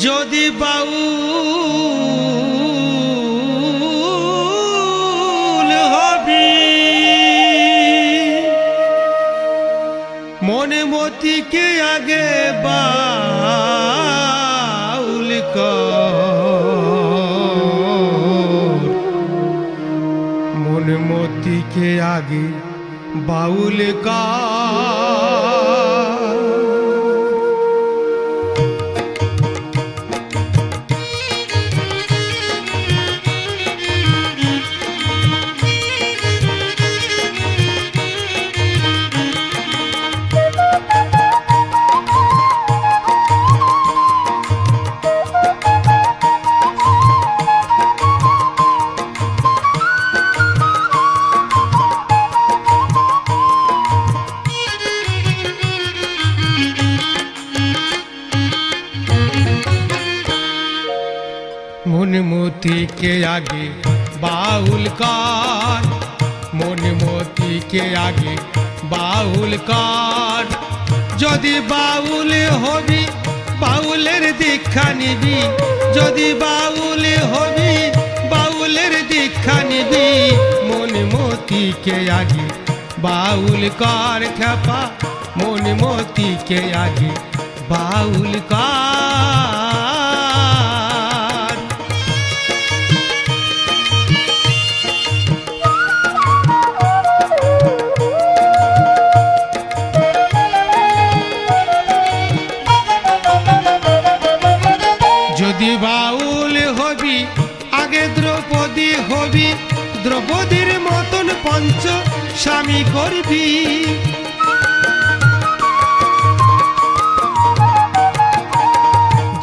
যদি বাউল হবি মনে মতিকে আগে বাউল কর, মনে মতিকে আগে বাউল কর। মন মতিকে আগে বাউল কর, মন মতিকে আগে বাউল কর। যদি বাউল হবি বাউলের দীক্ষা নিবি, যদি বাউল হবি বাউলের দীক্ষা নিবি। মন মতিকে আগে বাউল কর খেপা, মন মতিকে আগে বাউল কর। যদি বাউল হবি আগে দ্রৌপদী হবি, দ্রৌপদীর মতন পঞ্চ স্বামী করবি।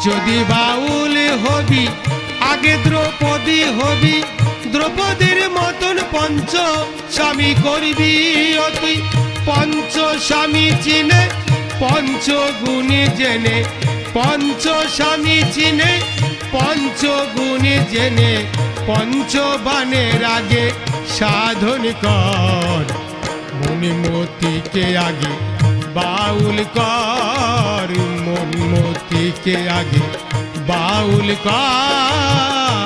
যদি বাউল হবি আগে দ্রৌপদী হবি, দ্রৌপদীর মতন পঞ্চ স্বামী করবি। অতি পঞ্চ স্বামী চিনে পঞ্চগুণী জেনে, পঞ্চ স্বামী চিনে পঞ্চগুণী জেনে। পঞ্চবানের আগে সাধন কর, মন মতিকে আগে বাউল কর, মন মতিকে আগে বাউল কর।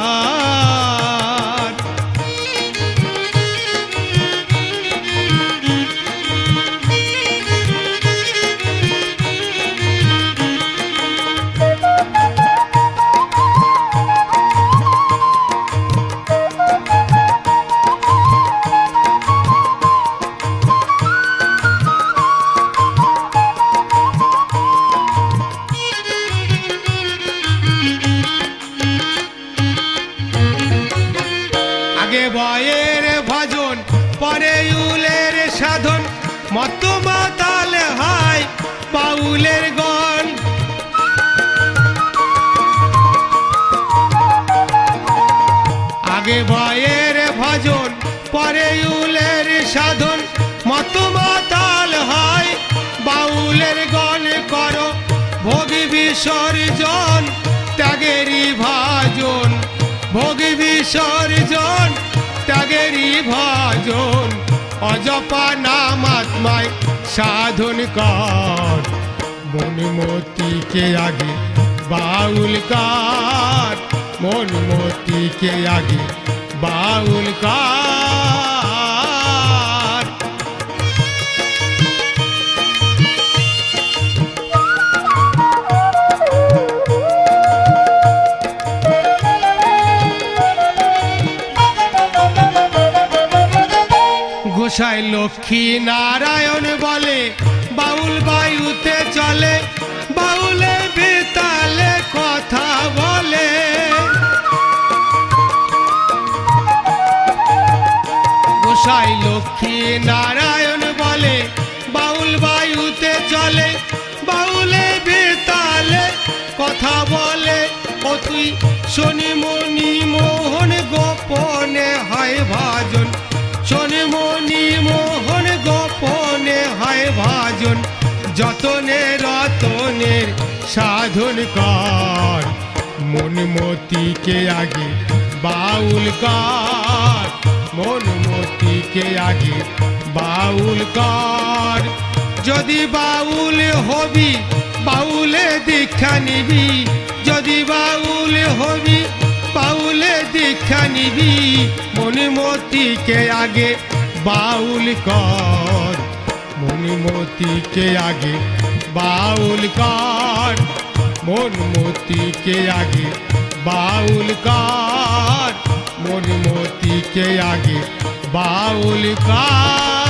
আগে বয়ের ভজন পরে উলের সাধন, মত মাতাল হয় বাউলের গণ। আগে বয়ের ভজন পরে উলের সাধন, মত মাতাল হয় বাউলের গণ। করো ভোগ বিসর্জন ত্যাগেরই ভাজন, ভোগ বিসর্জন ত্যাগেরই ভজন। অজপা নাম আত্মায় সাধন কর, মন মতিকে আগে বাউল কর, মন মতিকে আগে বাউল কর। গোসাই লক্ষ্মী নারায়ণ বলে বাউল বায়ুতে চলে, বাউলে বেতালে কথা বলে। গোসাই লক্ষ্মী নারায়ণ বলে বাউল বায়ুতে চলে, বাউলে বেতালে কথা বলে। ও তুই শনি মনি মোহন গোপনে হয় ভাজন, শনি মনি মোহন গোপনে হয় ভাজন। যতনে রতনের সাধন কর, মন মতিকে আগে বাউল কর, মন মতিকে আগে বাউল কর। যদি বাউল হবি বাউলে দীক্ষা নিবি, যদি বাউল হবি বাউলে দীক্ষা নিবি মনিমতিকে আগে বাউল কর মনিমতিকে আগে বাউল কর মনমতিকে আগে বাউল কর মনমতিকে আগে বাউল কর